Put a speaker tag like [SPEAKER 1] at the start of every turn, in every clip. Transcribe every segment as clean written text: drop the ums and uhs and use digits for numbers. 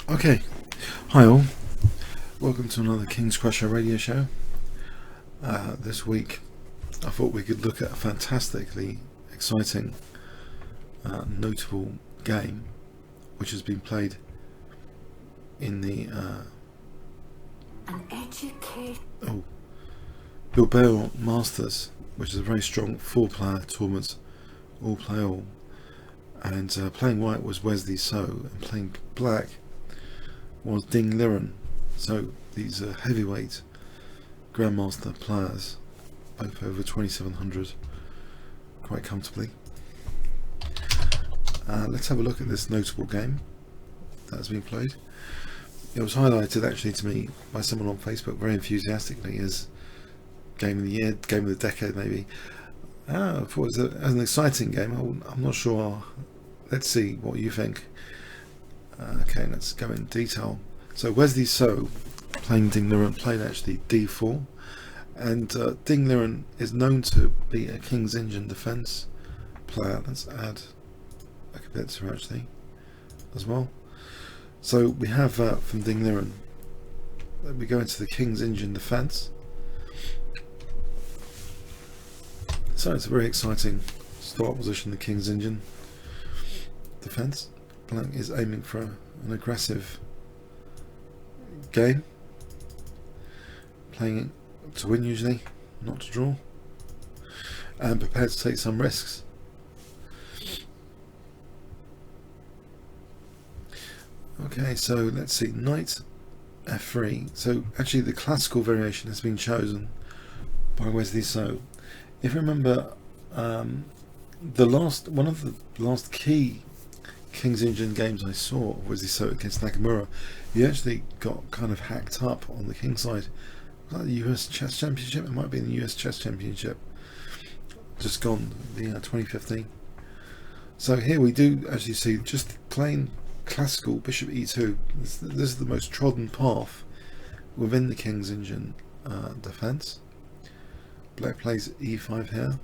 [SPEAKER 1] Okay, hi all, welcome to another Kingscrusher radio show. This week I thought we could look at a fantastically exciting, notable game which has been played in the Bilbao Masters, which is a very strong 4-player tournament, all play all, and playing white was Wesley and playing black was Liren. So these are heavyweight Grandmaster players, both over 2700 quite comfortably. Let's have a look at this notable game that has been played. It was highlighted actually to me by someone on Facebook very enthusiastically as game of the year, game of the decade maybe. I thought it was an exciting game. I'm not sure. Let's see what you think. Okay, let's go in detail. So Wesley playing Liren played actually d4, and Liren is known to be a King's Engine defense player. Let's add a competitor actually as well. So we have from Liren, we go into the King's Engine defense. So it's a very exciting start position, the King's Engine defense. Black is aiming for an aggressive game, playing to win usually, not to draw, and prepared to take some risks. Okay, so let's see, knight f3. So actually the classical variation has been chosen by Wesley. So if you remember, one of the last key King's Engine games I saw was the against Nakamura. He actually got kind of hacked up on the king side. Was that the US Chess Championship? It might be the US Chess Championship, just gone, the 2015. So here we do actually see just plain classical bishop e2. This is the most trodden path within the King's Engine defense. Black plays e5 here.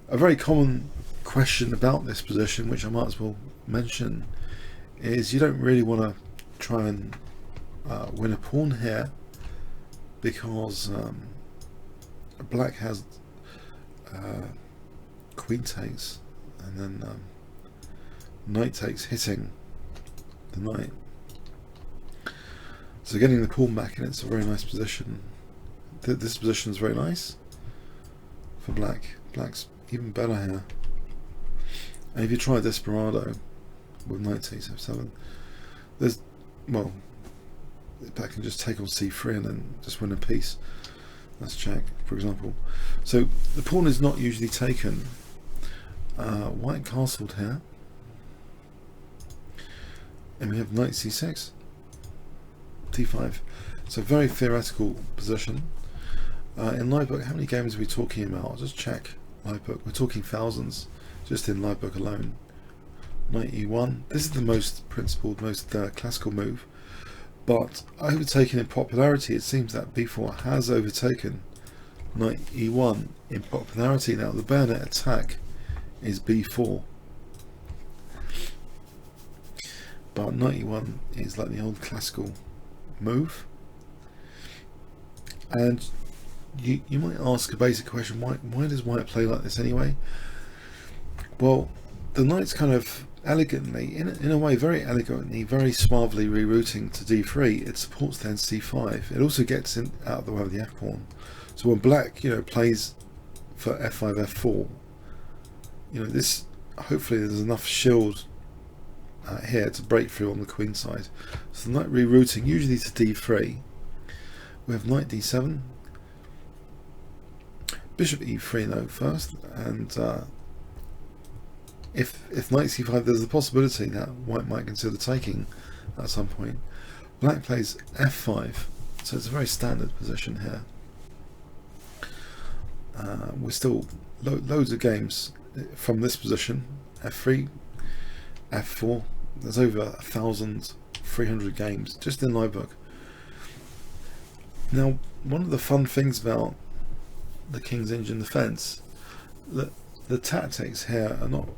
[SPEAKER 1] A very common question about this position, which I might as well mention, is you don't really want to try and win a pawn here, because black has queen takes and then knight takes, hitting the knight. So getting the pawn back in, it's a very nice position. This position is very nice for black. Black's even better here. And if you try Desperado with knight takes f7, there's, well, black can just take on c3 and then just win a piece. Let's check, for example. So the pawn is not usually taken. White castled here, and we have knight c6, d5. So very theoretical position. In live book, how many games are we talking about? I'll just check live book. We're talking thousands just in live book alone. Knight e1. This is the most principled, most classical move, but overtaken in popularity. It seems that b4 has overtaken knight e1 in popularity. Now the bayonet attack is b4, but knight e1 is like the old classical move. And you might ask a basic question, why does white play like this anyway? Well, the knight's kind of elegantly, in a way very elegantly, very suavely rerouting to d3. It supports then c5. It also gets out of the way of the f pawn. So when black plays for f5, f4, this, hopefully there's enough shield here to break through on the queen side. So the knight rerouting usually to d3. We have knight d7, bishop e3 though first, and if knight c5, there's a possibility that white might consider taking at some point. Black plays f5, so it's a very standard position here. We're still loads of games from this position. f3, f4. There's over 1,300 games just in live book. Now, one of the fun things about the King's Engine defense, the tactics here are not,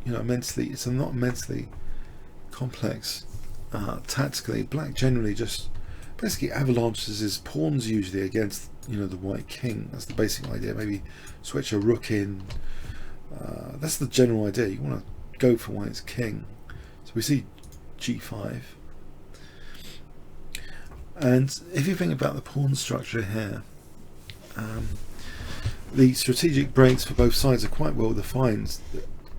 [SPEAKER 1] it's not immensely complex tactically, black generally just basically avalanches his pawns usually against, you know, the white king. That's the basic idea. Maybe switch a rook in. That's the general idea. You want to go for white's king. So we see g5. And if you think about the pawn structure here, the strategic breaks for both sides are quite well defined.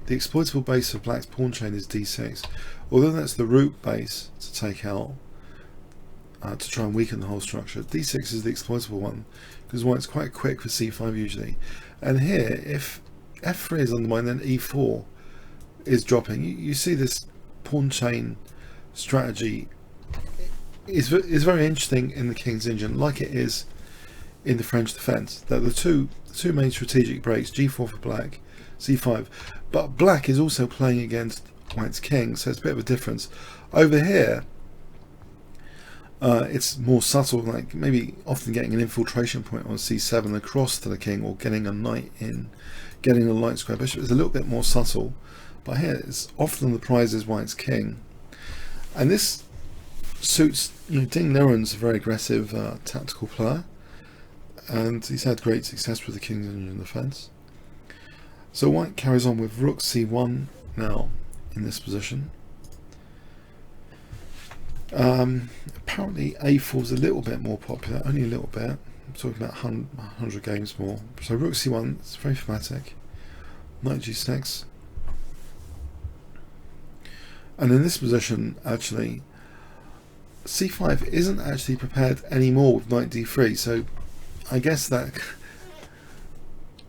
[SPEAKER 1] The exploitable base of black's pawn chain is d6. Although that's the root base to take out, to try and weaken the whole structure, d6 is the exploitable one, because white's quite quick for c5 usually. And here, if f3 is undermined, then e4 is dropping. You see this pawn chain strategy is very interesting in the King's Engine, like it is in the French defence. That the two main strategic breaks, g4 for black, c5, but black is also playing against white's king, so it's a bit of a difference. Over here, it's more subtle, like maybe often getting an infiltration point on c7 across to the king, or getting a knight in, getting a light square bishop is a little bit more subtle. But here, it's often the prize is white's king, and this suits, you know, Ding Liren's a very aggressive tactical player, and he's had great success with the King's Engine defence. So white carries on with rook c1 now in this position. Apparently a4 is a little bit more popular, only a little bit. I'm talking about 100 games more. So rook c1, it's very thematic. Knight g6. And in this position, actually, c5 isn't actually prepared anymore with knight d3. So I guess that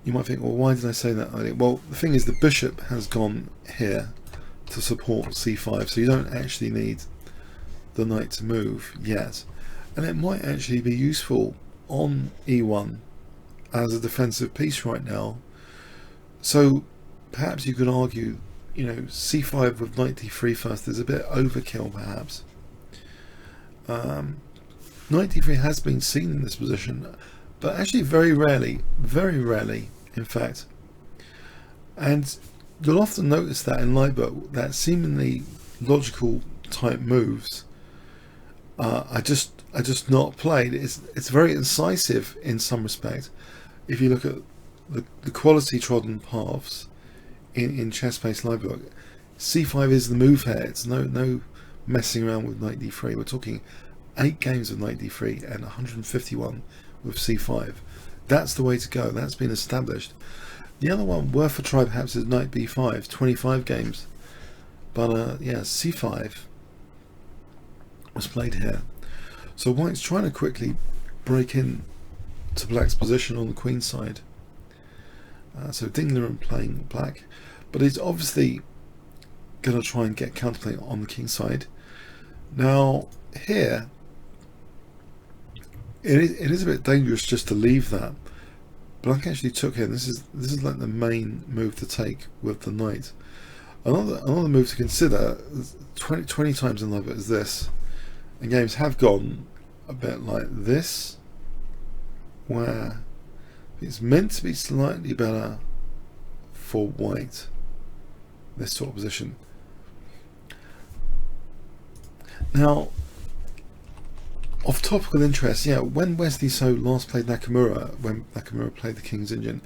[SPEAKER 1] you might think, well, why did I say that earlier? Well, the thing is, the bishop has gone here to support c5, so you don't actually need the knight to move yet. And it might actually be useful on e1 as a defensive piece right now. So perhaps you could argue, you know, c5 with knight d3 first is a bit overkill, perhaps. Knight d3 has been seen in this position, but actually very rarely, in fact. And you'll often notice that in Liber, that seemingly logical type moves are just not played. It's very incisive in some respect. If you look at the quality trodden paths in chess-based Liber, c5 is the move here. It's no messing around with knight d3. We're talking 8 games of knight d3 and 151 with c5. That's the way to go. That's been established. The other one worth a try perhaps is knight b5, 25 games. But yeah, c5 was played here. So white's trying to quickly break in to black's position on the queen side. So Ding Liren playing black, but he's obviously going to try and get counterplay on the king side. Now here, it is a bit dangerous just to leave that. Black actually took here. This is like the main move to take with the knight. Another move to consider 20 times in Liber is this, and games have gone a bit like this, where it's meant to be slightly better for white, this sort of position. Now, of topical interest, yeah, when Wesley So last played Nakamura, when Nakamura played the King's Engine,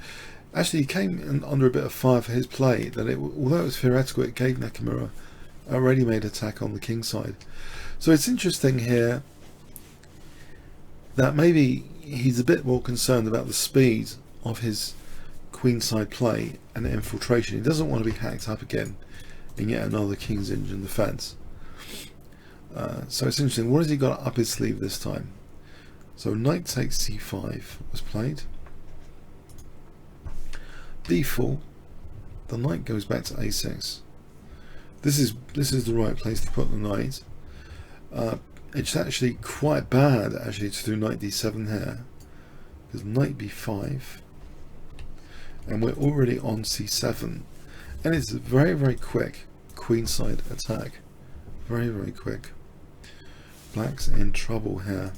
[SPEAKER 1] actually he came under a bit of fire for his play, that although it was theoretical, it gave Nakamura a ready-made attack on the king side. So it's interesting here that maybe he's a bit more concerned about the speed of his queenside play and infiltration. He doesn't want to be hacked up again in yet another King's Engine defense. So it's interesting. What has he got up his sleeve this time? So knight takes c5 was played. b4. The knight goes back to a6. This is the right place to put the knight. It's actually quite bad actually to do knight d7 here, because knight b5, and we're already on c7, and it's a very quick queenside attack. Very quick. Black's in trouble here.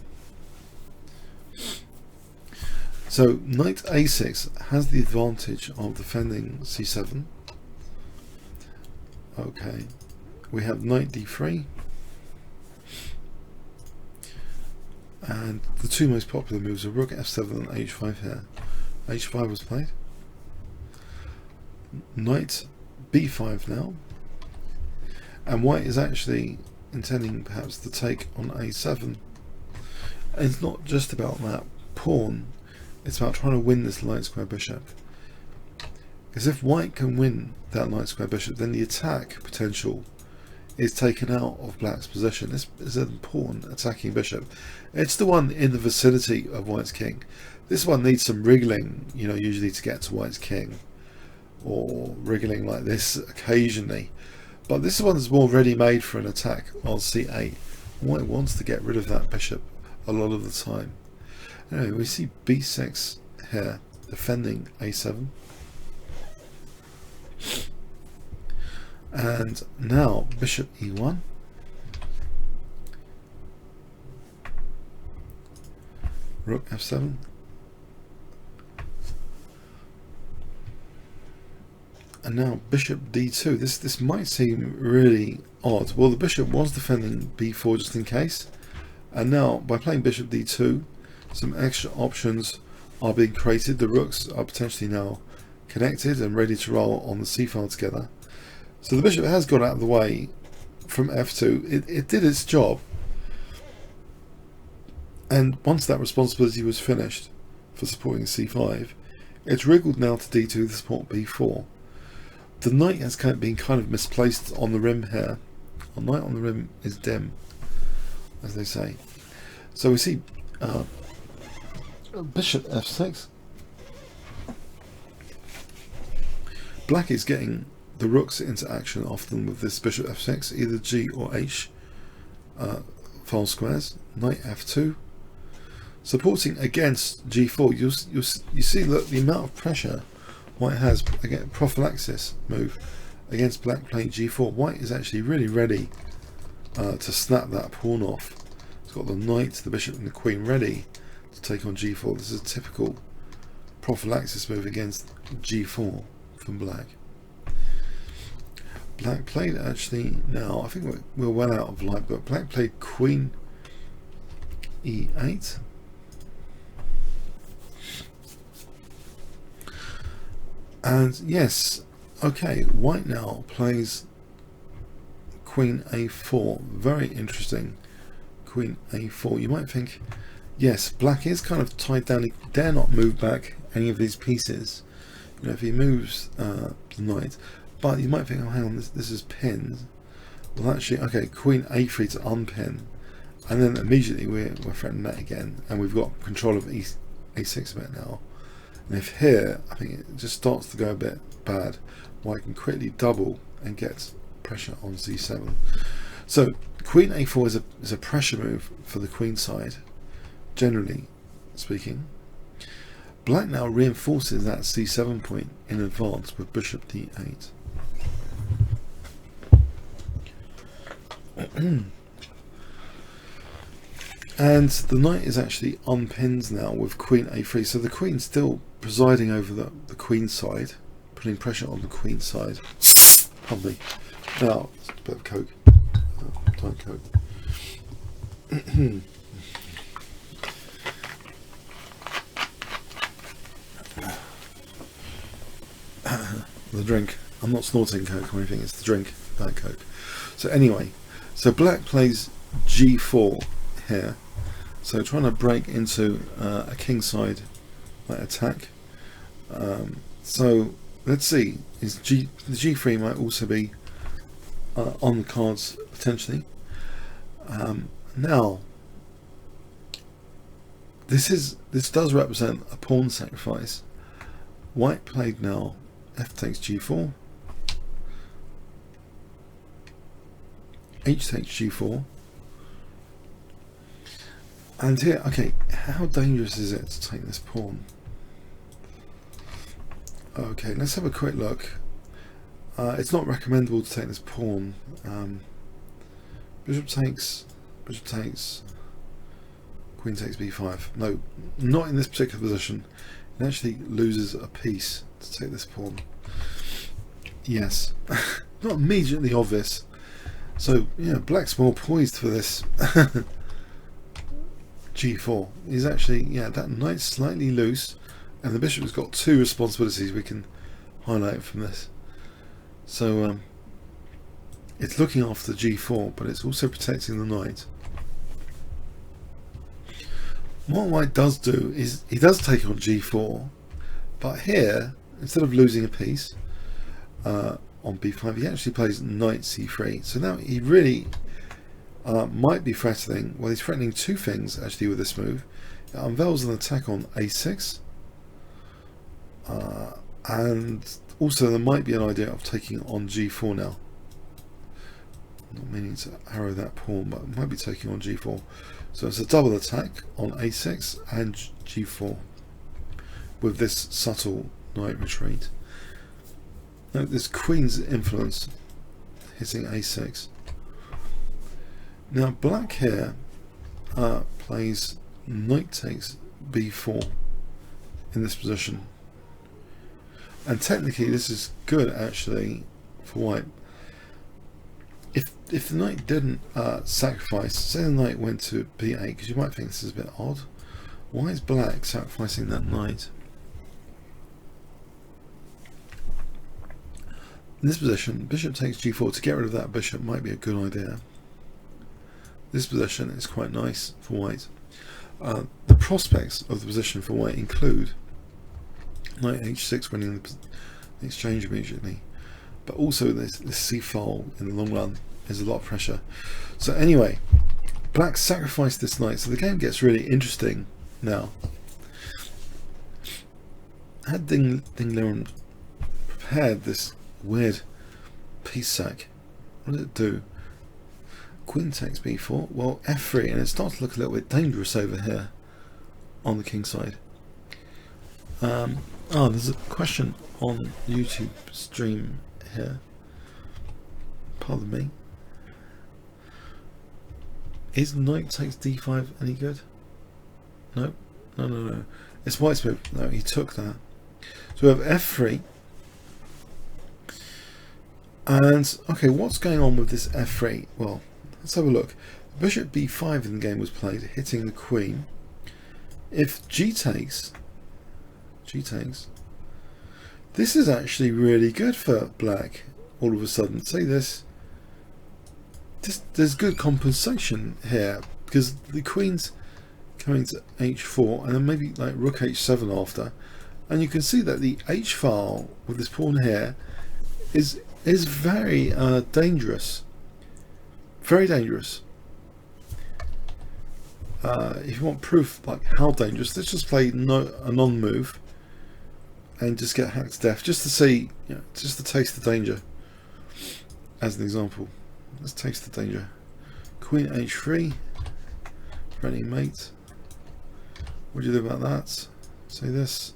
[SPEAKER 1] So knight a6 has the advantage of defending c7. . Okay, we have knight d3. And the two most popular moves are rook f7 and h5 here. h5 was played. Knight b5 now. And white is actually intending perhaps to take on a7. And it's not just about that pawn, it's about trying to win this light square bishop. Because if white can win that light square bishop, then the attack potential is taken out of black's position. This is an important attacking bishop. It's the one in the vicinity of white's king. This one needs some wriggling, you know, usually to get to white's king, or wriggling like this occasionally. But this one's more ready made for an attack on c8. White wants to get rid of that bishop a lot of the time. Anyway, we see b6 here, defending a7. And now bishop e1. Rook f7. And now bishop d2. This might seem really odd. Well, the bishop was defending b4 just in case. And now by playing bishop d2, some extra options are being created. The rooks are potentially now connected and ready to roll on the c file together. So the bishop has got out of the way from f2. It did its job. And once that responsibility was finished for supporting c5, it's wriggled now to d2 to support b4. The knight has been kind of misplaced on the rim here. The knight on the rim is dim, as they say. So we see bishop f6. Black is getting the rooks into action often with this bishop f6, either g or h file squares. Knight f2, supporting against g4. You see, look, the amount of pressure white has, again, prophylaxis move against black playing g4. White is actually really ready to snap that pawn off. It's got the knight, the bishop and the queen ready to take on g4. This is a typical prophylaxis move against g4 from black. Black played actually, now I think we're well out of light, but black played queen e8. And yes, okay, white now plays queen a4. Very interesting. Queen a4. You might think, yes, black is kind of tied down. He dare not move back any of these pieces. You know, if he moves the knight. But you might think, oh, hang on, this is pinned. Well, actually, okay, queen a3 to unpin. And then immediately we're threatening that again. And we've got control of a6 a bit now. And if here, I think it just starts to go a bit bad, white can quickly double and get pressure on c7. So queen a4 is a pressure move for the queen side, generally speaking. Black now reinforces that c7 point in advance with bishop d8. And the knight is actually unpinned now with queen a3, so the queen's still presiding over the queen side, putting pressure on the queen side. Pardon me. Now, a bit of coke. Diet coke. The drink. I'm not snorting coke or anything, it's the drink, Diet Coke. So anyway, so black plays g4 here. So trying to break into a kingside attack. So let's see, the g3 might also be on the cards potentially. Now this does represent a pawn sacrifice. White played now f takes g4, h takes g4. And here, okay, how dangerous is it to take this pawn? Okay, let's have a quick look. It's not recommendable to take this pawn. Bishop takes, queen takes b5. No, not in this particular position. It actually loses a piece to take this pawn. Yes, not immediately obvious. So, yeah, black's more poised for this g4. He's actually, yeah, that knight's slightly loose, and the bishop has got two responsibilities we can highlight from this. So it's looking after g4, but it's also protecting the knight. What white does do is he does take on g4, but here, instead of losing a piece on b5, he actually plays knight c3. So now he really might be threatening, well, he's threatening two things actually with this move. It unveils an attack on a6, and also there might be an idea of taking on g4 now. Not meaning to arrow that pawn, but it might be taking on g4. So it's a double attack on a6 and g4 with this subtle knight retreat. Now this queen's influence hitting a6. Now black here plays knight takes b4 in this position, and technically this is good actually for white. If the knight didn't sacrifice, say the knight went to b8, because you might think this is a bit odd. Why is black sacrificing that knight? In this position, bishop takes g4. To get rid of that bishop might be a good idea. This position is quite nice for white. The prospects of the position for white include knight h6 winning the exchange immediately, but also this c file in the long run is a lot of pressure. So anyway, black sacrificed this knight, so the game gets really interesting now. Had Liren prepared this weird piece sack, what did it do? Queen takes b4, well f3, and it starts to look a little bit dangerous over here on the king side. There's a question on YouTube stream here, pardon me. Is knight takes d5 any good? No. It's white's move. No, he took that. So we have f3. And okay, what's going on with this f3? Well, let's have a look. Bishop b5 in the game was played, hitting the queen. If g takes, this is actually really good for black. All of a sudden, say this. There's good compensation here because the queen's coming to h4, and then maybe like rook h7 after, and you can see that the h file with this pawn here is very dangerous, very dangerous. If you want proof like how dangerous, let's just play a non-move and just get hacked to death, just to see, just to taste the danger. As an example, let's taste the danger. Queen h3, threatening mate. What do you do about that? Say this,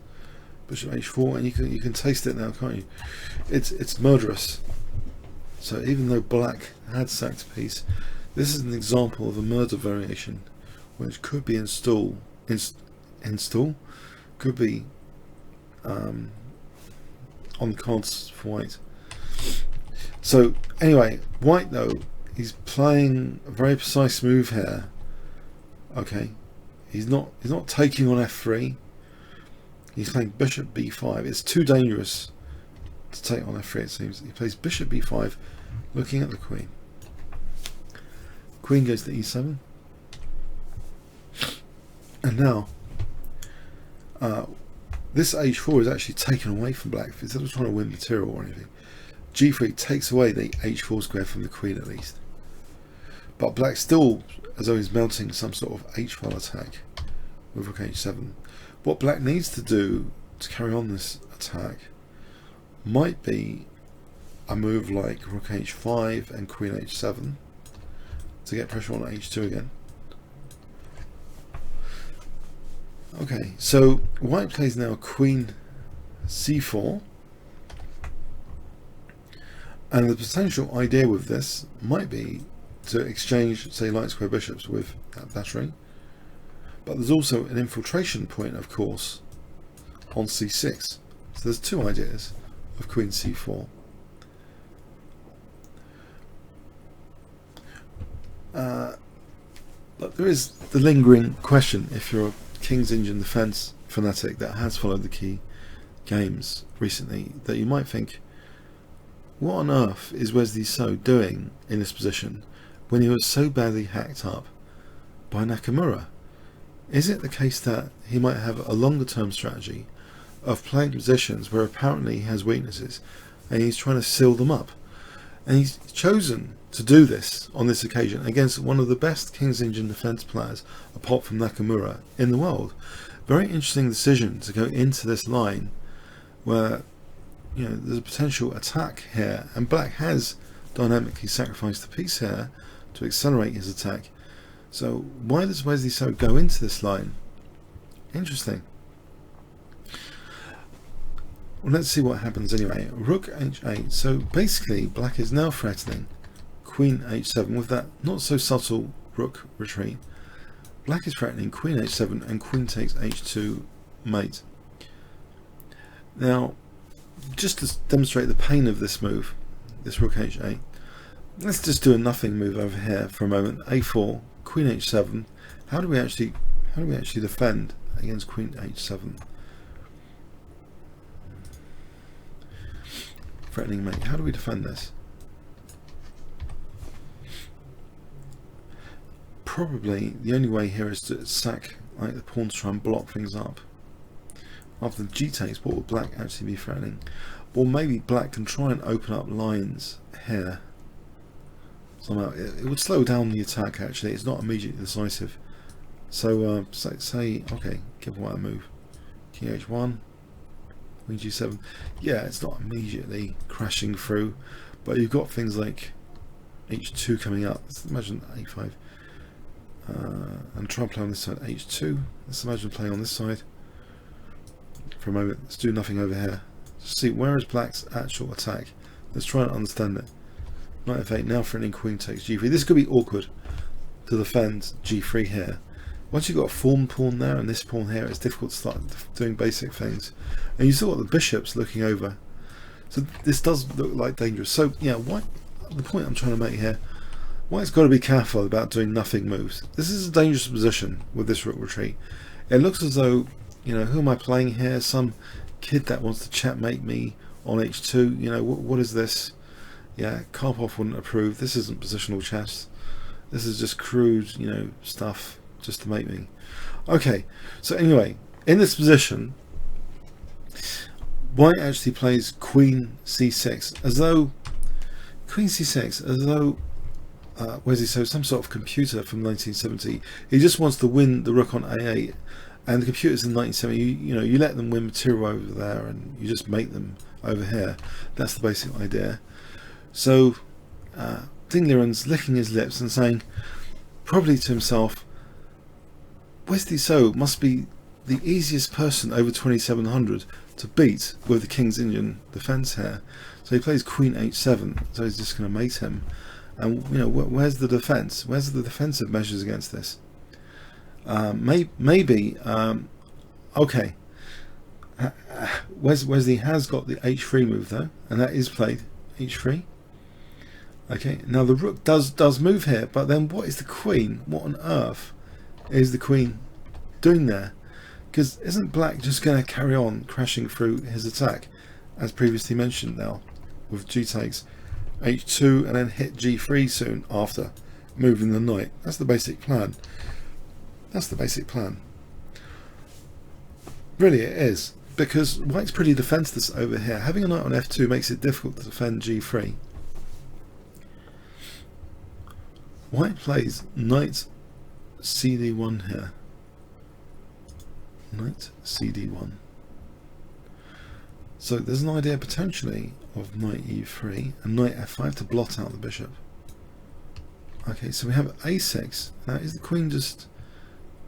[SPEAKER 1] bishop h4, and you can taste it now, can't you? It's murderous. So even though black had sacked a piece, this is an example of a murder variation, which could be install, could be on the cards for white. So anyway, white though, he's playing a very precise move here. Okay, he's not taking on f3. He's playing bishop b5. It's too dangerous to take on f3, it seems. He plays bishop b5, looking at the queen. Queen goes to e7. And now, this h4 is actually taken away from black. Instead of trying to win material or anything, g3 takes away the h4 square from the queen at least. But black still, as though he's mounting some sort of h-file attack with rook h7. What black needs to do to carry on this attack might be a move like rook h5 and queen h7 to get pressure on h2 again. Okay, so white plays now queen c4, and the potential idea with this might be to exchange, say, light square bishops with that battering, but there's also an infiltration point, of course, on c6. So there's two ideas of queen c4. But there is the lingering question, if you're a King's Indian defence fanatic that has followed the key games recently, that you might think, what on earth is Wesley So doing in this position when he was so badly hacked up by Nakamura? Is it the case that he might have a longer term strategy of playing positions where apparently he has weaknesses and he's trying to seal them up? And he's chosen to do this on this occasion against one of the best King's Indian defence players apart from Nakamura in the world. Very interesting decision to go into this line where, you know, there's a potential attack here, and Black has dynamically sacrificed a piece here to accelerate his attack. So why does Wesley So go into this line? Interesting. Well, let's see what happens anyway. Rook h8. So basically Black is now threatening Queen h7 with that not so subtle rook retreat. Black is threatening Queen h7 and Queen takes h2 mate. Now, just to demonstrate the pain of this move, this rook h8, let's just do a nothing move over here for a moment. A4, Queen h7. How do we actually defend against Queen h7? Threatening mate. How do we defend this? Probably the only way here is to sack like the pawns to try and block things up. After the g takes, what would Black actually be threatening? Or maybe Black can try and open up lines here. Somehow it would slow down the attack. Actually, it's not immediately decisive. So say okay, give away a move. King h1, Queen g7. Yeah, it's not immediately crashing through, but you've got things like h2 coming up. Let's imagine a5. And try and play on this side h2. Let's imagine playing on this side for a moment. Let's do nothing over here. Just see where is Black's actual attack. Let's try and understand it. Knight f8 now threatening Queen takes g3. This could be awkward to defend g3 here. Once you've got a form pawn there and this pawn here, it's difficult to start doing basic things. And you still got the bishops looking over. So this does look like dangerous. So yeah, the point I'm trying to make here, White's got to be careful about doing nothing moves. This is a dangerous position with this rook retreat. It looks as though, you know, who am I playing here? Some kid that wants to checkmate me on h2. You know, what is this? Yeah, Karpov wouldn't approve. This isn't positional chess. This is just crude, you know, stuff just to make me. Okay, so anyway, in this position, White actually plays Queen c6 as though Wesley So some sort of computer from 1970. He just wants to win the rook on a8, and the computers in 1970, you know, you let them win material over there and you just make them over here. That's the basic idea. So Liren's licking his lips and saying probably to himself, Wesley So must be the easiest person over 2700 to beat with the King's Indian defence here. So he plays Queen h7, so he's just going to mate him. And you know, where's the defence? Where's the defensive measures against this? Maybe okay. Wesley has got the h3 move though, and that is played h3. Okay, now the rook does move here, but then what is the queen? What on earth is the queen doing there? Because isn't Black just going to carry on crashing through his attack, as previously mentioned now, with g takes h2 and then hit g3 soon after, moving the knight? That's the basic plan. That's the basic plan. Really it is, because White's pretty defenseless over here. Having a knight on f2 makes it difficult to defend g3. White plays knight cd1 here. Knight cd1. So there's an idea potentially of knight e3 and knight f5 to blot out the bishop. Okay, so we have a6. Now is the queen just...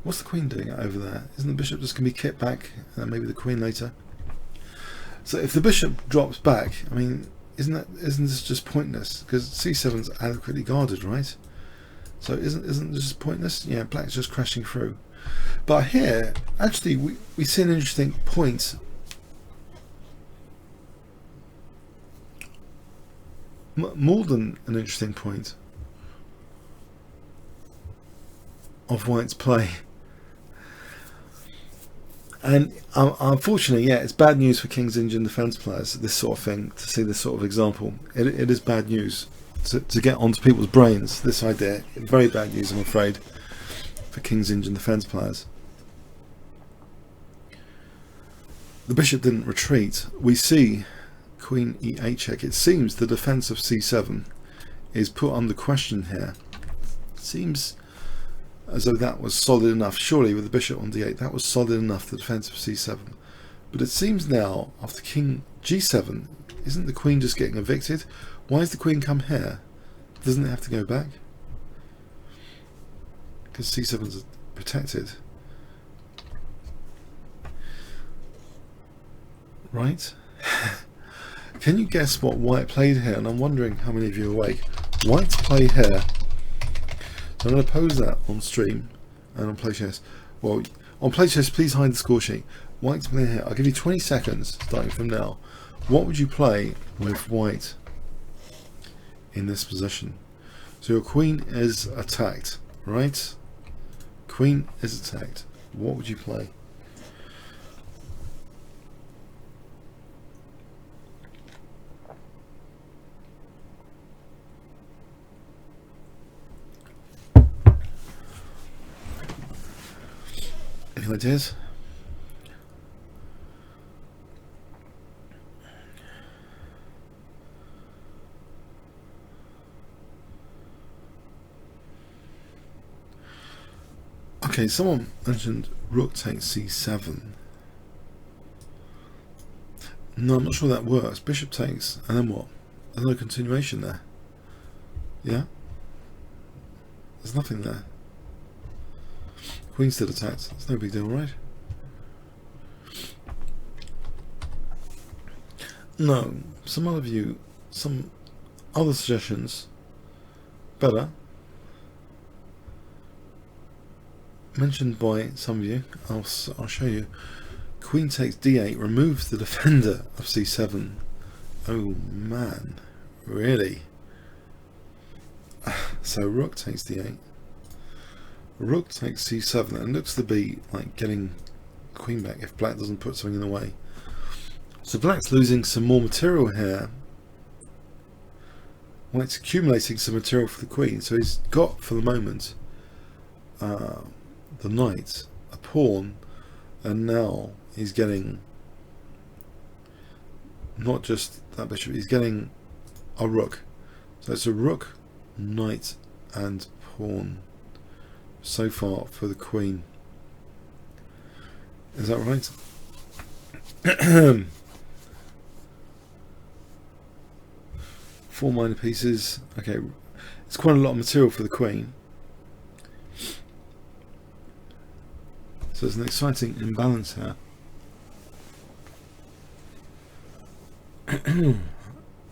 [SPEAKER 1] What's the queen doing over there? Isn't the bishop just going to be kicked back and then maybe the queen later? So if the bishop drops back, I mean, isn't this just pointless? Because c7's adequately guarded, right? So isn't this just pointless? Yeah, Black's just crashing through. But here, actually, we see an interesting point. More than an interesting point. of white's play. And unfortunately, yeah, it's bad news for King's Indian defence players, this sort of thing, to see this sort of example. It is bad news to get onto people's brains, this idea. Very bad news, I'm afraid, for King's Indian defence players. The bishop didn't retreat. We see Queen E8 check. It seems the defence of C7 is put under question here. It seems as though that was solid enough. Surely with the bishop on D8, that was solid enough, the defence of C7. But it seems now, after King G7, isn't the queen just getting evicted? Why has the queen come here? Doesn't it have to go back? Because C7 is protected. Right? Can you guess what white played here? And I'm wondering how many of you are awake. White play here. So I'm going to pose that on stream and on PlayChess. Well, on PlayChess, please hide the score sheet. White's play here. I'll give you 20 seconds starting from now. What would you play with white in this position? So your queen is attacked, right? Queen is attacked. What would you play? Any ideas? Okay, someone mentioned rook takes c7. No, I'm not sure that works. Bishop takes, and then what? There's no continuation there. Yeah? There's nothing there. Queen still attacked. It's no big deal, right? No. Some other suggestions. Better. Mentioned by some of you. I'll show you. Queen takes d8. Removes the defender of c7. Oh man. Really? So rook takes d8. Rook takes c7, and looks to be like getting queen back if black doesn't put something in the way. So black's losing some more material here. White's accumulating some material for the queen, so he's got for the moment the knight, a pawn, and now he's getting not just that bishop, he's getting a rook. So it's a rook, knight, and pawn so far for the queen. Is that right? 4 minor pieces. Okay, it's quite a lot of material for the queen. So there's an exciting imbalance here.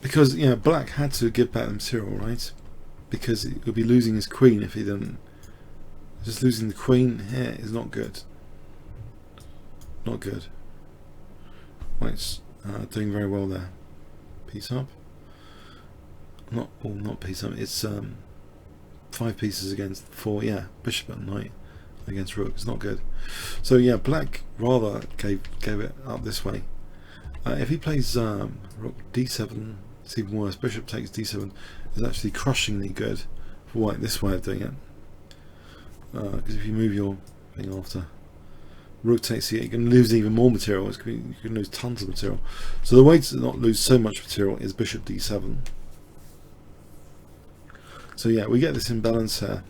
[SPEAKER 1] Because, yeah, black had to give back the material, right? Because he would be losing his queen if he didn't. Just losing the queen here is not good. Not good. White's doing very well there. Piece up. Not piece up. It's 5 pieces against 4. Yeah, bishop and knight against rook. It's not good. So yeah, black rather gave it up this way. If he plays rook d7, it's even worse. Bishop takes d7 is actually crushingly good for white. This way of doing it. Because if you move your thing after rook takes c8, you can lose even more material. You can lose tons of material. So the way to not lose so much material is bishop d7. So yeah, we get this imbalance here,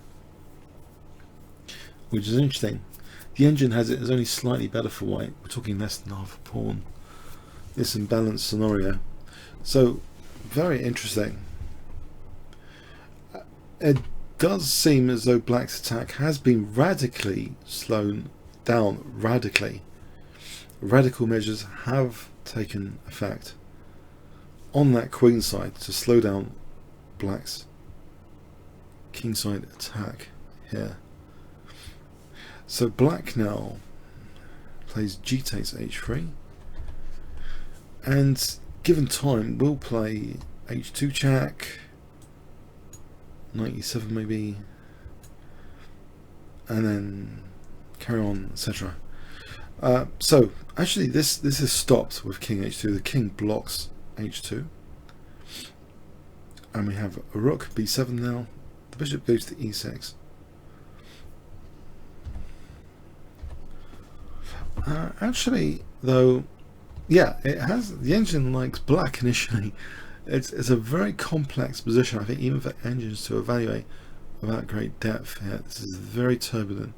[SPEAKER 1] which is interesting. The engine has it as only slightly better for white. We're talking less than half a pawn. This imbalanced scenario. So very interesting. It does seem as though black's attack has been radically slowed down. Radical measures have taken effect on that queen side to slow down black's kingside attack here. So black now plays g takes h3, and given time will play h2 check, knight e7 maybe, and then carry on, etc. So actually this is stopped with king h2. The king blocks h2, and we have a rook b7 now. The bishop goes to e6. Actually, though, yeah, it has, the engine likes black initially. It's a very complex position, I think, even for engines to evaluate without great depth here. This is a very turbulent,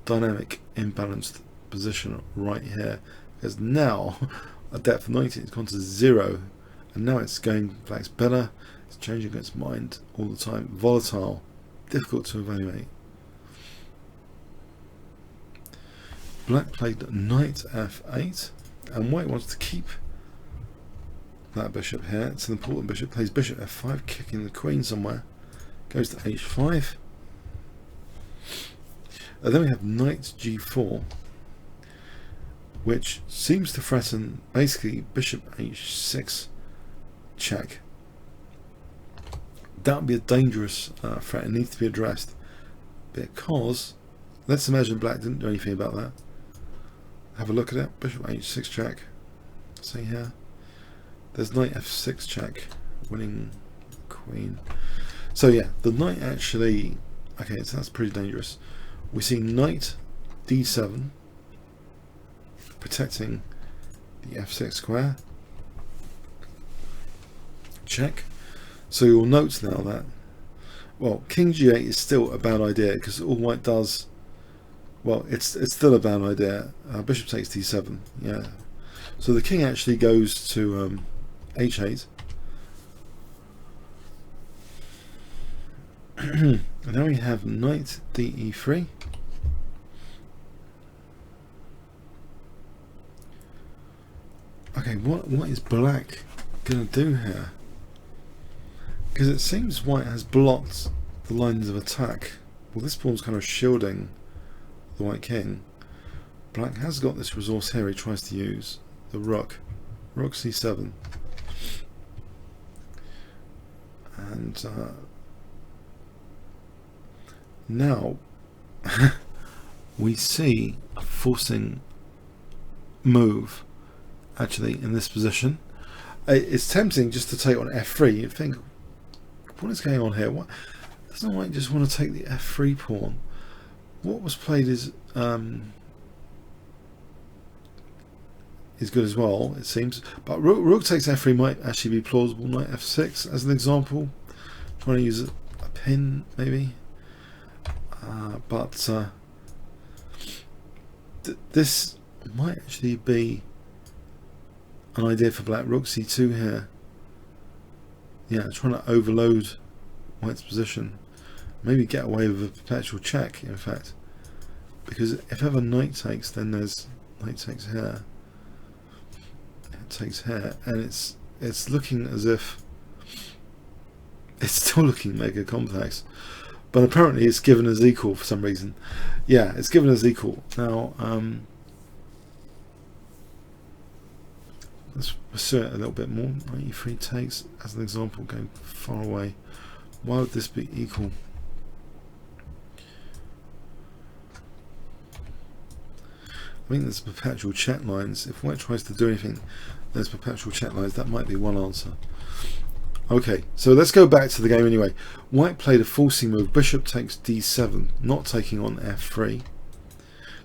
[SPEAKER 1] dynamic, imbalanced position right here, because now a depth of 90 has gone to 0, and now it's going black's better. It's changing its mind all the time. Volatile, difficult to evaluate. Black played knight f8, and white wants to keep that bishop here. It's an important bishop. Plays bishop f5, kicking the queen somewhere. Goes to h5. And then we have knight g4, which seems to threaten basically bishop h6 check. That would be a dangerous threat. It needs to be addressed, because let's imagine black didn't do anything about that. Have a look at it. Bishop h6 check. See here. There's knight f6 check, winning queen. So yeah, the knight actually, okay, so that's pretty dangerous. We see knight d7, protecting the f6 square. Check. So you'll note now that, well, king g8 is still a bad idea, because all white does, well, it's still a bad idea. Bishop takes d7, yeah. So the king actually goes to h8. And now we have knight de3. Okay, what is black gonna do here? Because it seems white has blocked the lines of attack. Well, this pawn's kind of shielding the white king. Black has got this resource here he tries to use, the rook c7. And now we see a forcing move actually in this position. It's tempting just to take on f3. You think, what is going on here? What doesn't white just want to take the f3 pawn? What was played is good as well, it seems. But rook takes f3 might actually be plausible. Knight f6 as an example. Trying to use a pin maybe. But this might actually be an idea for black. Rook c2 here. Yeah, trying to overload white's position. Maybe get away with a perpetual check, in fact. Because if ever knight takes, then there's knight takes here. It takes here, and it's looking as if it's still looking mega complex. But apparently it's given as equal for some reason. Yeah, it's given as equal. Now, let's pursue it a little bit more. Knight e3 takes, as an example, going far away. Why would this be equal? I think there's perpetual check lines. If white tries to do anything, there's perpetual check lines. That might be one answer. Okay, so let's go back to the game anyway. White played a forcing move. Bishop takes d7, not taking on f3.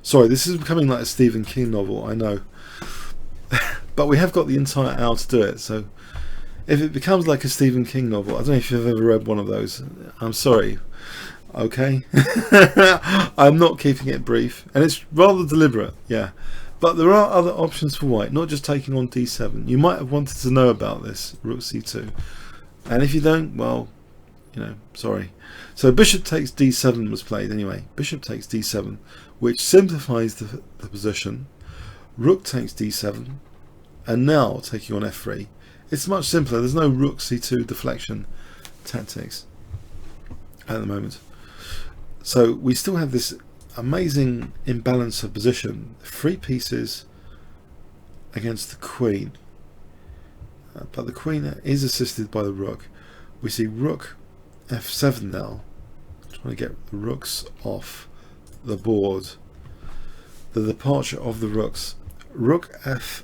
[SPEAKER 1] Sorry, this is becoming like a Stephen King novel, I know. But we have got the entire hour to do it, so if it becomes like a Stephen King novel, I don't know if you've ever read one of those. I'm sorry. Okay? I'm not keeping it brief, and it's rather deliberate, yeah. But there are other options for white, not just taking on d7. You might have wanted to know about this, rook c2. And if you don't, well, you know, sorry. So bishop takes d7 was played anyway. Bishop takes d7, which simplifies the position. Rook takes d7, and now taking on f3. It's much simpler. There's no rook c2 deflection tactics at the moment. So we still have this amazing imbalance of position. 3 pieces against the queen. But the queen is assisted by the rook. We see rook f7 now, trying to get the rooks off the board. The departure of the rooks. Rook f5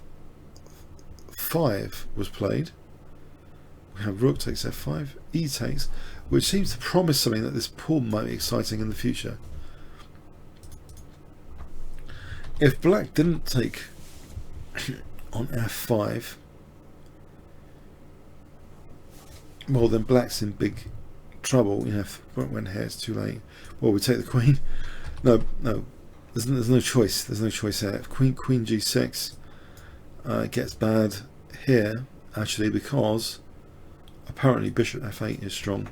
[SPEAKER 1] was played. We have rook takes f5, e takes, which seems to promise something that this pawn might be exciting in the future. If black didn't take on f5, well then black's in big trouble. You know, if it went here, it's too late. Well, we take the queen. No, there's no choice. There's no choice here. If queen g6 gets bad here, actually, because apparently bishop f8 is strong.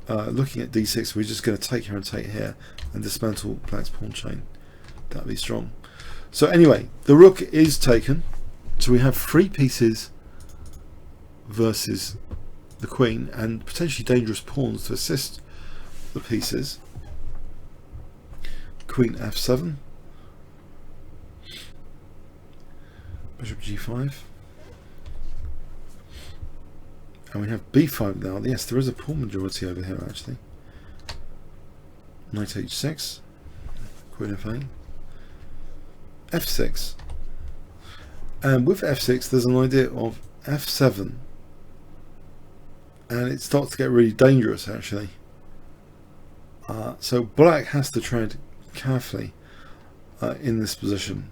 [SPEAKER 1] Looking at d6, we're just going to take here and take here and dismantle black's pawn chain. That'd be strong. So anyway, the rook is taken. So we have 3 pieces versus the queen and potentially dangerous pawns to assist the pieces. Queen f7, bishop g5, and we have b5 now. Yes, there is a pawn majority over here actually. Knight h6, queen f8, f6, and with f6 there's an idea of f7, and it starts to get really dangerous actually. So black has to tread carefully in this position.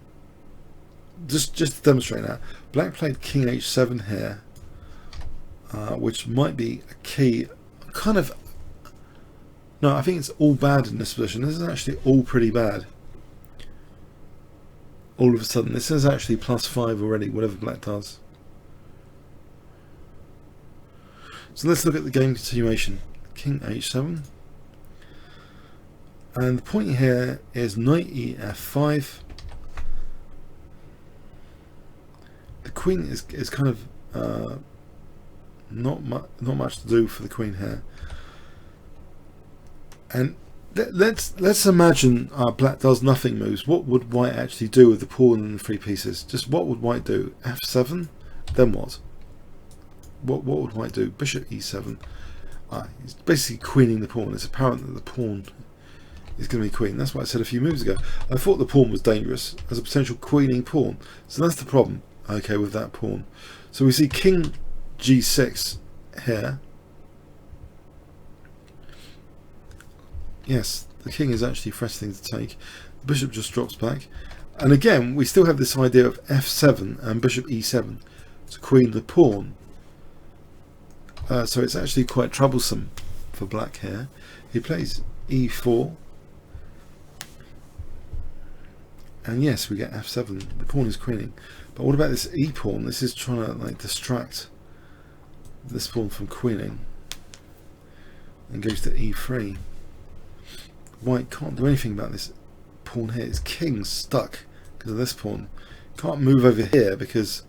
[SPEAKER 1] Just to demonstrate that, black played king h7 here, which might be a key. Kind of, no, I think it's all bad in this position. This is actually all pretty bad. All of a sudden, this is actually +5 already, whatever black does. So let's look at the game continuation. King h7. And the point here is knight ef5. The queen is kind of not much to do for the queen here. And let's imagine black does nothing moves. What would white actually do with the pawn and the 3 pieces? Just what would white do? f7. Then what? What would white do? Bishop e7. He's basically queening the pawn. It's apparent that the pawn is going to be queen. That's what I said a few moves ago. I thought the pawn was dangerous as a potential queening pawn. So that's the problem, okay, with that pawn. So we see king g6 here. Yes, the king is actually threatening to take. The bishop just drops back. And again, we still have this idea of f7 and bishop e7 to queen the pawn. So it's actually quite troublesome for black here. He plays e4. And yes, we get f7. The pawn is queening. But what about this e pawn? This is trying to like distract this pawn from queening. And goes to e3. White can't do anything about this pawn here. His king's stuck because of this pawn. Can't move over here because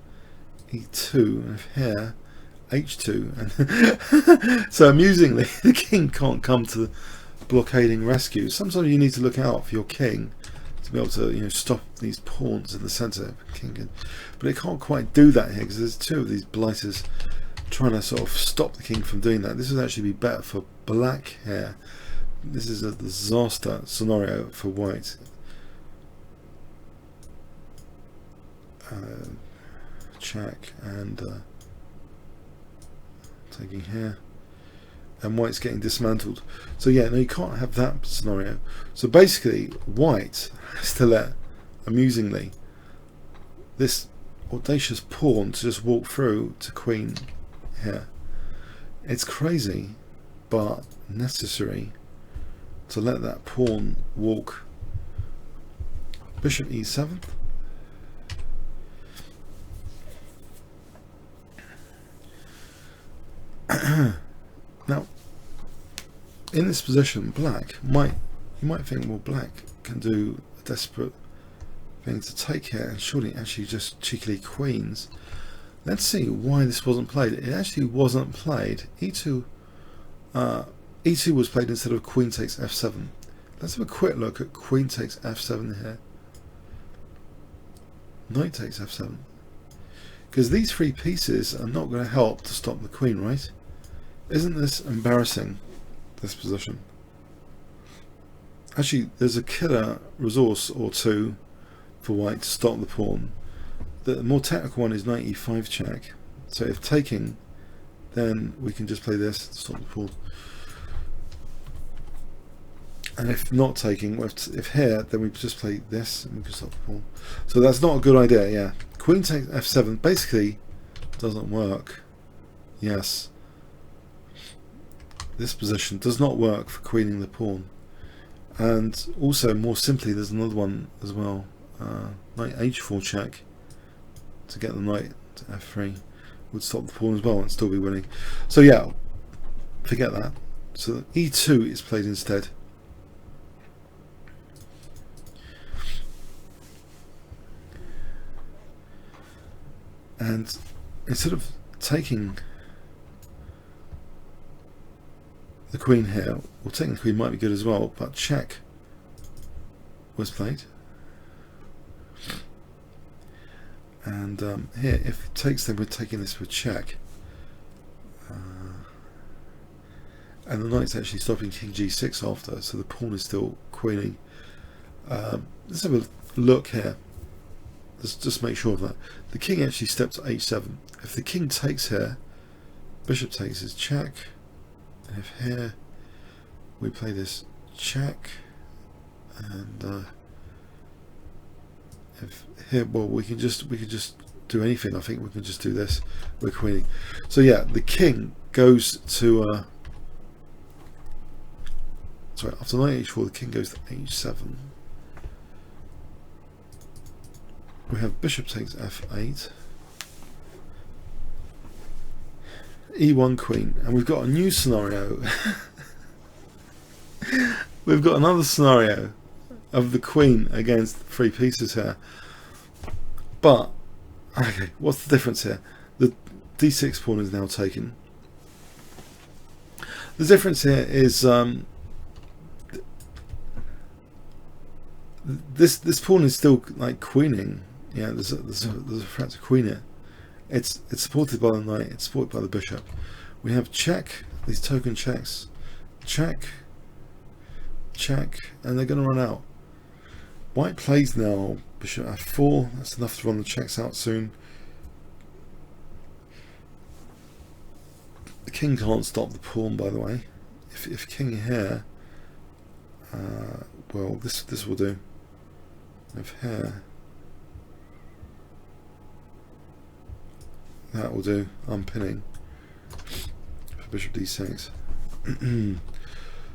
[SPEAKER 1] e2 and here h2. And so amusingly, the king can't come to the blockading rescue. Sometimes you need to look out for your king to be able to, you know, stop these pawns in the center. But it can't quite do that here because there's 2 of these blighters trying to sort of stop the king from doing that. This would actually be better for black here. This is a disaster scenario for white. Check and taking here. And white's getting dismantled. So yeah, no, you can't have that scenario. So basically, white has to let, amusingly, this audacious pawn to just walk through to queen here. It's crazy, but necessary to let that pawn walk. Bishop e7. Now, in this position, black you might think, well, black can do a desperate thing to take here, and surely actually just cheekily queens. Let's see why this wasn't played. It actually wasn't played. E2 was played instead of queen takes f7. Let's have a quick look at queen takes f7 here. Knight takes f7. Because these 3 pieces are not going to help to stop the queen, right? Isn't this embarrassing, this position? actually there's a killer resource or two for white to stop the pawn. The more technical one is knight e5 check. So if taking, then we can just play this to stop the pawn. And if not taking, if here, then we just play this and we can stop the pawn. So that's not a good idea, yeah. Queen takes f7 basically doesn't work. Yes. This position does not work for queening the pawn. And also, more simply, there's another one as well. Knight h4 check to get the knight to f3 would stop the pawn as well and still be winning. So yeah, forget that. So e2 is played instead. And instead of taking the queen here, well, taking the queen might be good as well, but check was played. And here, if it takes, then we're taking this with check. And the knight's actually stopping king g6 after, so the pawn is still queening. Let's have a look here. Let's just make sure of that. The king actually steps to h7. If the king takes here, bishop takes is check. And if here we play this check, and if here, well, we can just do anything. I think we can just do this. We're queening. So yeah, the king goes to sorry, after knight h4, the king goes to h7. We have bishop takes f8, e1 queen, and we've got a new scenario. We've got another scenario of the queen against 3 pieces here. But okay, what's the difference here? The d6 pawn is now taken. The difference here is this pawn is still like queening. Yeah, there's a threat to queen it. It's supported by the knight. It's supported by the bishop. We have check. These token checks. Check. Check, and they're going to run out. White plays now bishop f4. That's enough to run the checks out soon. The king can't stop the pawn, by the way. If king here, well, this will do. If here, that will do. I'm pinning for bishop d6.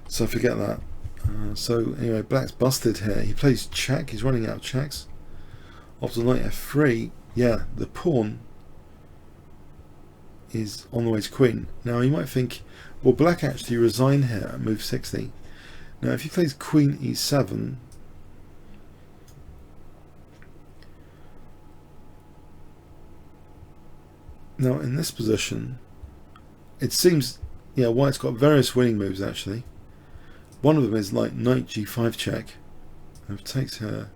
[SPEAKER 1] So forget that. So anyway, black's busted here. He plays check. He's running out of checks. After knight f3, yeah, the pawn is on the way to queen. Now you might think, well, black actually resign here at move 60. Now if he plays queen e7, now in this position, it seems, yeah, white's got various winning moves actually. One of them is like knight g5 check. And if it takes here,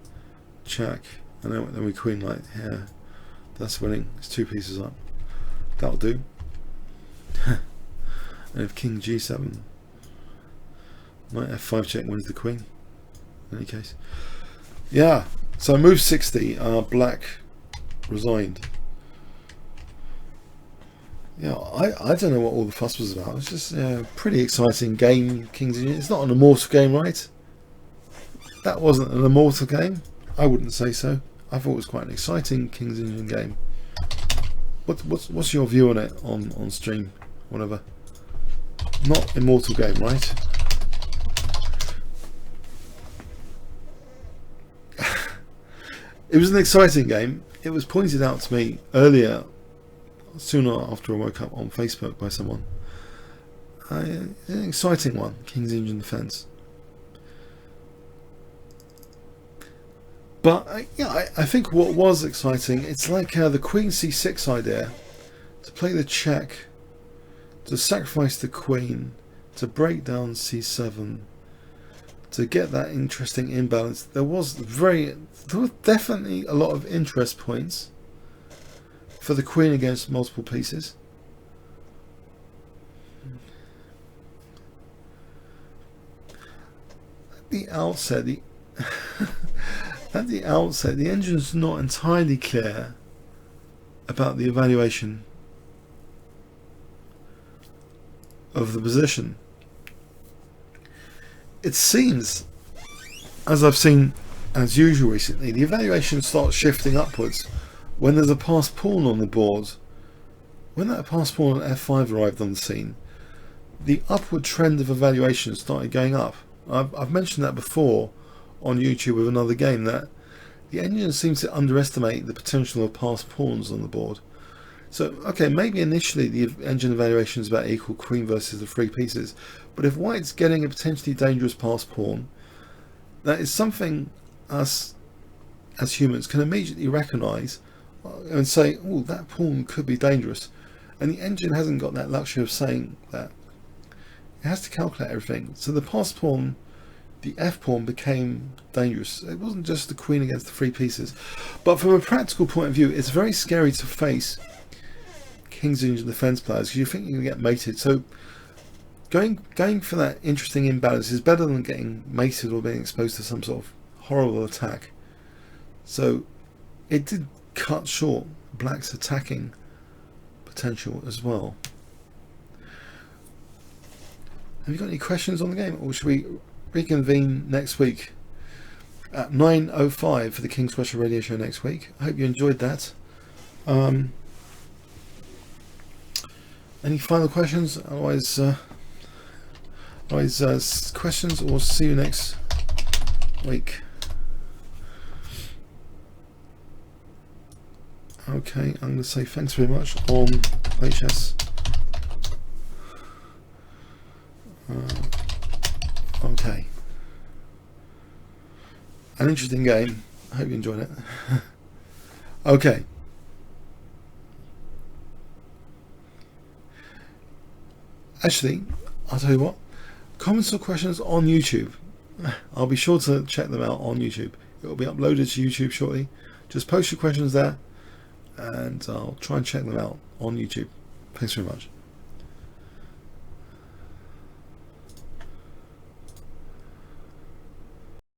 [SPEAKER 1] check, and then we queen knight here. That's winning. It's 2 pieces up. That'll do. And if king g7, knight f5 check wins the queen. In any case, yeah. So move 60. Black resigned. Yeah, I don't know what all the fuss was about. It's just a pretty exciting game, Kings Union. It's not an immortal game, right? That wasn't an immortal game. I wouldn't say so. I thought it was quite an exciting Kings Union game. What's your view on it on stream? Whatever. Not immortal game, right? It was an exciting game. It was pointed out to me earlier, soon after I woke up, on Facebook by someone. An exciting one, King's Engine Defence. But yeah, I think what was exciting, it's like the Queen c6 idea, to play the check, to sacrifice the Queen, to break down c7, to get that interesting imbalance. There was definitely a lot of interest points for the Queen against multiple pieces. the outset, the at the outset, the engine's not entirely clear about the evaluation of the position. It seems, as I've seen as usual recently, the evaluation starts shifting upwards when there's a passed pawn on the board. When that passed pawn on f5 arrived on the scene, the upward trend of evaluation started going up. I've mentioned that before on YouTube with another game, that the engine seems to underestimate the potential of passed pawns on the board. So, okay, maybe initially the engine evaluation is about equal queen versus the three pieces, but if white's getting a potentially dangerous passed pawn, that is something us as humans can immediately recognise and say, oh, that pawn could be dangerous. And the engine hasn't got that luxury of saying that. It has to calculate everything. So the passed pawn, the f pawn, became dangerous. It wasn't just the queen against the three pieces. But from a practical point of view, it's very scary to face king's engine defense players because you think you're going to get mated. So going for that interesting imbalance is better than getting mated or being exposed to some sort of horrible attack. So it did cut short black's attacking potential as well. Have you got any questions on the game, or should we reconvene next week at 9:05 for the Kingscrusher radio show next week? I hope you enjoyed that. Any final questions? Otherwise, questions, or see you next week. Okay, I'm going to say thanks very much on HS. Okay. An interesting game. I hope you enjoyed it. Okay. Actually, I'll tell you what. Comments or questions on YouTube. I'll be sure to check them out on YouTube. It will be uploaded to YouTube shortly. Just post your questions there, and I'll try and check them out on YouTube. Thanks very much.